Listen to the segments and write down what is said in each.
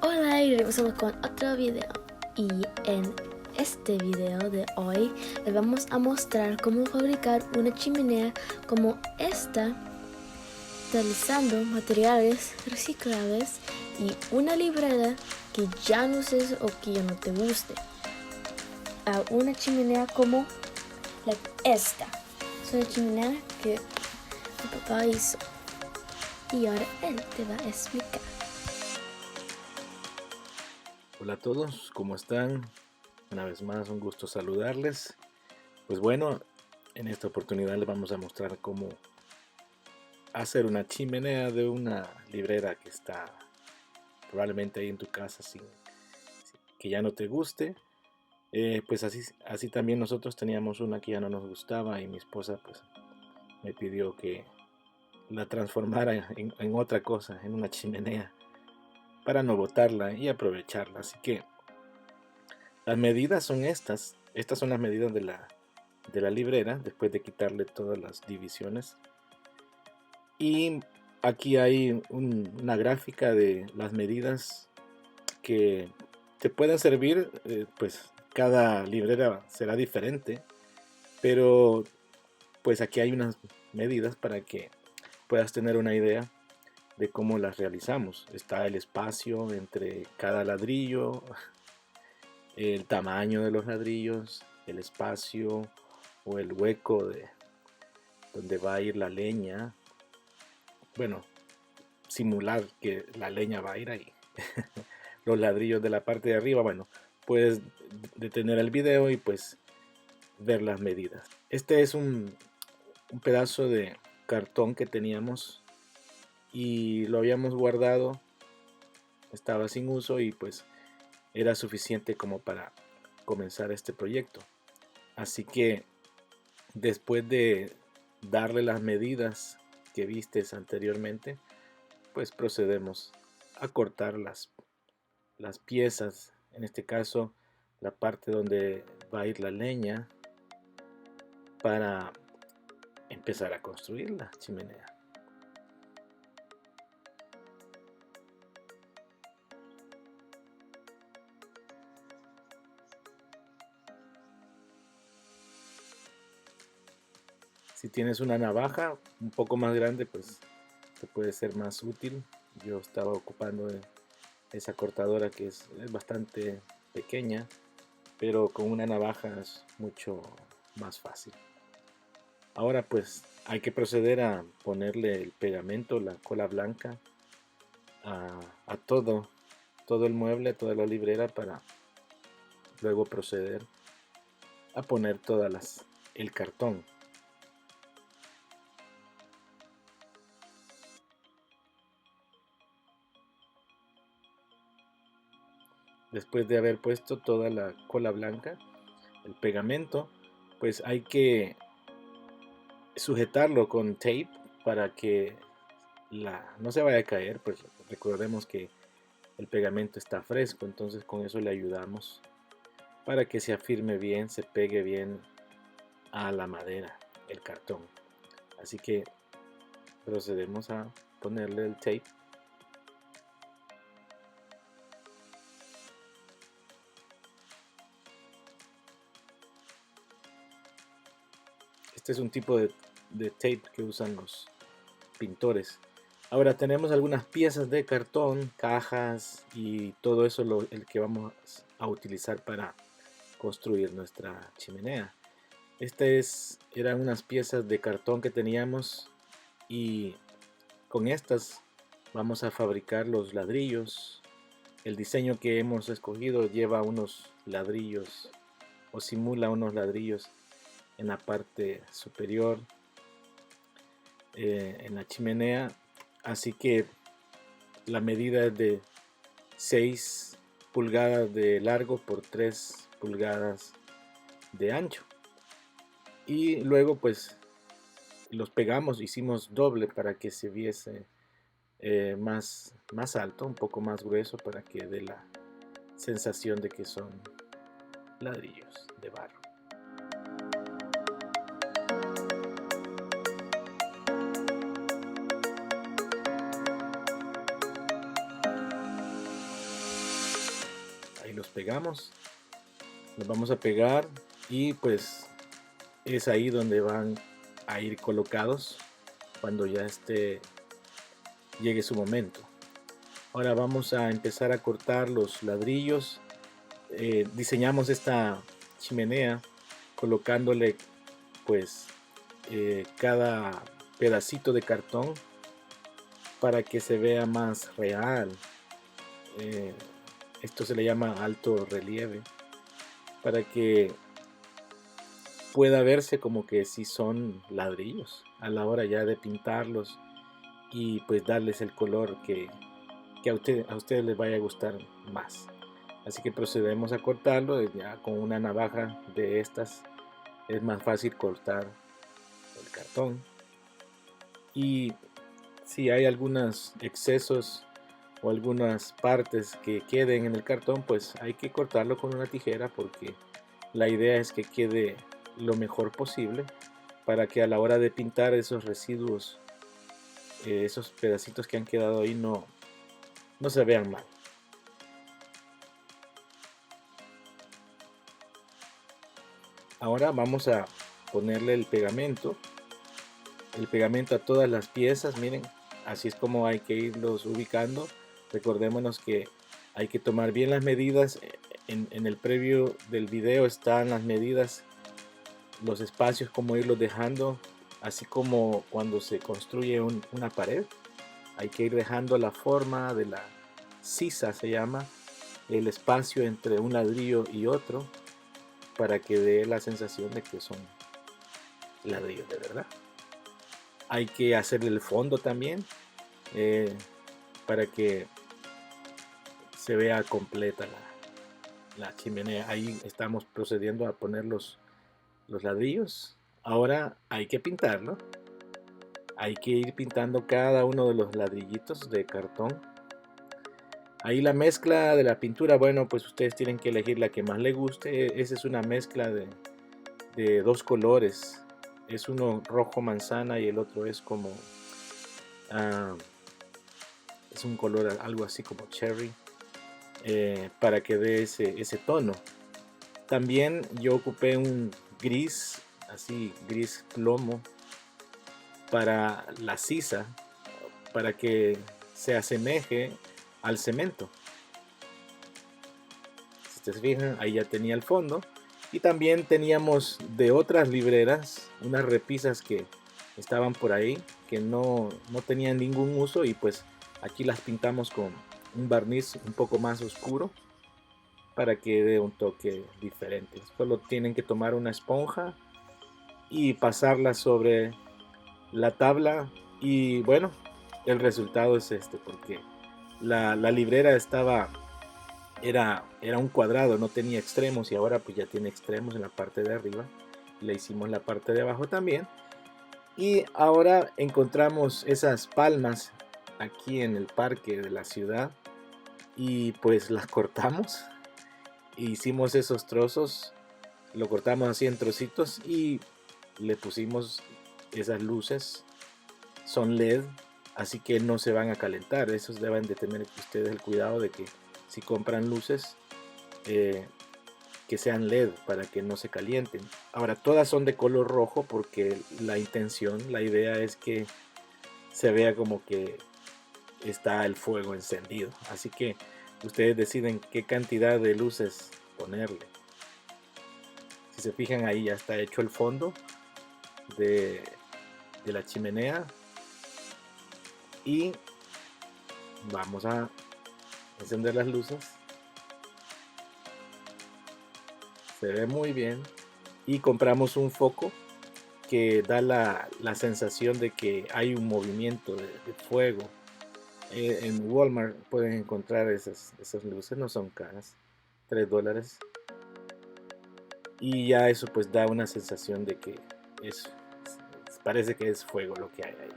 Hola y regresamos con otro video, y en este video de hoy les vamos a mostrar cómo fabricar una chimenea como esta, utilizando materiales reciclables y una librera que ya no uses o que ya no te guste, a una chimenea como esta. Es una chimenea que mi papá hizo y ahora él te va a explicar. Hola a todos, ¿cómo están? Una vez más, un gusto saludarles. Pues bueno, en esta oportunidad les vamos a mostrar cómo hacer una chimenea de una librera que está probablemente ahí en tu casa que ya no te guste. Pues así también nosotros teníamos una que ya no nos gustaba y mi esposa pues me pidió que la transformara en otra cosa, en una chimenea, para no botarla y aprovecharla. Así que las medidas son estas. Estas son las medidas de la librera, después de quitarle todas las divisiones. Y aquí hay una gráfica de las medidas que te pueden servir. Pues cada librera será diferente, pero pues aquí hay unas medidas para que puedas tener una idea de cómo las realizamos. Está el espacio entre cada ladrillo, el tamaño de los ladrillos, el espacio o el hueco de donde va a ir la leña. Bueno, simular que la leña va a ir ahí. Los ladrillos de la parte de arriba, bueno, puedes detener el video y pues ver las medidas. Este es un pedazo de cartón que teníamos y lo habíamos guardado, estaba sin uso y pues era suficiente como para comenzar este proyecto. Así que después de darle las medidas que vistes anteriormente, pues procedemos a cortar las piezas, en este caso la parte donde va a ir la leña, para empezar a construir la chimenea. Si tienes una navaja un poco más grande, pues te puede ser más útil. Yo estaba ocupando esa cortadora que es bastante pequeña, pero con una navaja es mucho más fácil. Ahora pues hay que proceder a ponerle el pegamento, la cola blanca a todo el mueble, a toda la librera, para luego proceder a poner el cartón. Después de haber puesto toda la cola blanca, el pegamento, pues hay que sujetarlo con tape para que no se vaya a caer. Pues recordemos que el pegamento está fresco, entonces con eso le ayudamos para que se afirme bien, se pegue bien a la madera, el cartón. Así que procedemos a ponerle el tape. Este es un tipo de tape que usan los pintores. Ahora tenemos algunas piezas de cartón, cajas y todo eso el que vamos a utilizar para construir nuestra chimenea. Eran unas piezas de cartón que teníamos y con estas vamos a fabricar los ladrillos. El diseño que hemos escogido lleva unos ladrillos o simula unos ladrillos en la parte superior, en la chimenea. Así que la medida es de 6 pulgadas de largo por 3 pulgadas de ancho. Y luego pues los pegamos, hicimos doble para que se viese más alto, un poco más grueso, para que dé la sensación de que son ladrillos de barro. los pegamos, los vamos a pegar y pues es ahí donde van a ir colocados cuando ya llegue su momento. Ahora vamos a empezar a cortar los ladrillos. Diseñamos esta chimenea colocándole pues cada pedacito de cartón para que se vea más real. Esto se le llama alto relieve, para que pueda verse como que sí son ladrillos a la hora ya de pintarlos y pues darles el color que a ustedes les vaya a gustar más. Así que procedemos a cortarlo. Ya con una navaja de estas es más fácil cortar el cartón, y si hay algunos excesos o algunas partes que queden en el cartón, pues hay que cortarlo con una tijera, porque la idea es que quede lo mejor posible para que a la hora de pintar esos residuos, esos pedacitos que han quedado ahí no se vean mal. Ahora vamos a ponerle el pegamento a todas las piezas. Miren, así es como hay que irlos ubicando. Recordémonos que hay que tomar bien las medidas. En el previo del video están las medidas, los espacios, cómo irlos dejando, así como cuando se construye una pared. Hay que ir dejando la forma de la sisa, se llama, el espacio entre un ladrillo y otro, para que dé la sensación de que son ladrillos de verdad. Hay que hacerle el fondo también, para que se vea completa la chimenea. Ahí estamos procediendo a poner los ladrillos. Ahora hay que pintarlo. Hay que ir pintando cada uno de los ladrillitos de cartón. Ahí la mezcla de la pintura, bueno, pues ustedes tienen que elegir la que más les guste. Esa es una mezcla de dos colores. Es uno rojo manzana y el otro es como es un color algo así como cherry, para que dé ese tono. También yo ocupé un gris, así gris plomo, para la sisa, para que se asemeje al cemento. Si ustedes fijan, ahí ya tenía el fondo. Y también teníamos de otras libreras unas repisas que estaban por ahí, que no tenían ningún uso, y pues aquí las pintamos con un barniz un poco más oscuro para que dé un toque diferente. Solo tienen que tomar una esponja y pasarla sobre la tabla, y bueno, el resultado es porque la librera era un cuadrado, no tenía extremos, y ahora pues ya tiene extremos en la parte de arriba. Le hicimos la parte de abajo también, y ahora encontramos esas palmas aquí en el parque de la ciudad, y pues las cortamos. Hicimos esos trozos, lo cortamos así en trocitos y le pusimos esas luces. Son LED, así que no se van a calentar. Esos deben de tener ustedes el cuidado de que si compran luces, que sean LED para que no se calienten. Ahora todas son de color rojo porque la idea es que se vea como que está el fuego encendido. Así que ustedes deciden qué cantidad de luces ponerle. Si se fijan, ahí ya está hecho el fondo de la chimenea, y vamos a encender las luces. Se ve muy bien, y compramos un foco que da la sensación de que hay un movimiento de fuego. En Walmart pueden encontrar esas luces, no son caras, $3, y ya eso pues da una sensación de que parece que es fuego lo que hay ahí.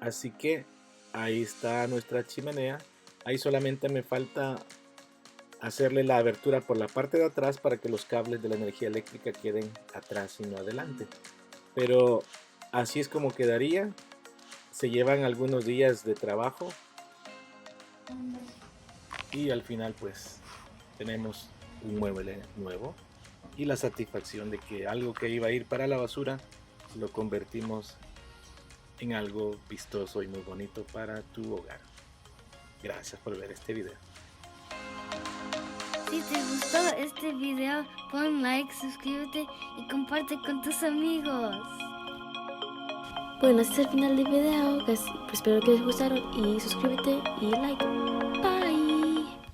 Así que ahí está nuestra chimenea. Ahí solamente me falta hacerle la abertura por la parte de atrás para que los cables de la energía eléctrica queden atrás y no adelante. Pero Así es como quedaría. Se llevan algunos días de trabajo y al final pues tenemos un mueble nuevo y la satisfacción de que algo que iba a ir para la basura lo convertimos en algo vistoso y muy bonito para tu hogar. Gracias por ver este video. Si te gustó este video, pon like, suscríbete y comparte con tus amigos. Bueno, este es el final del video. Espero que les gustaron y suscríbete y like.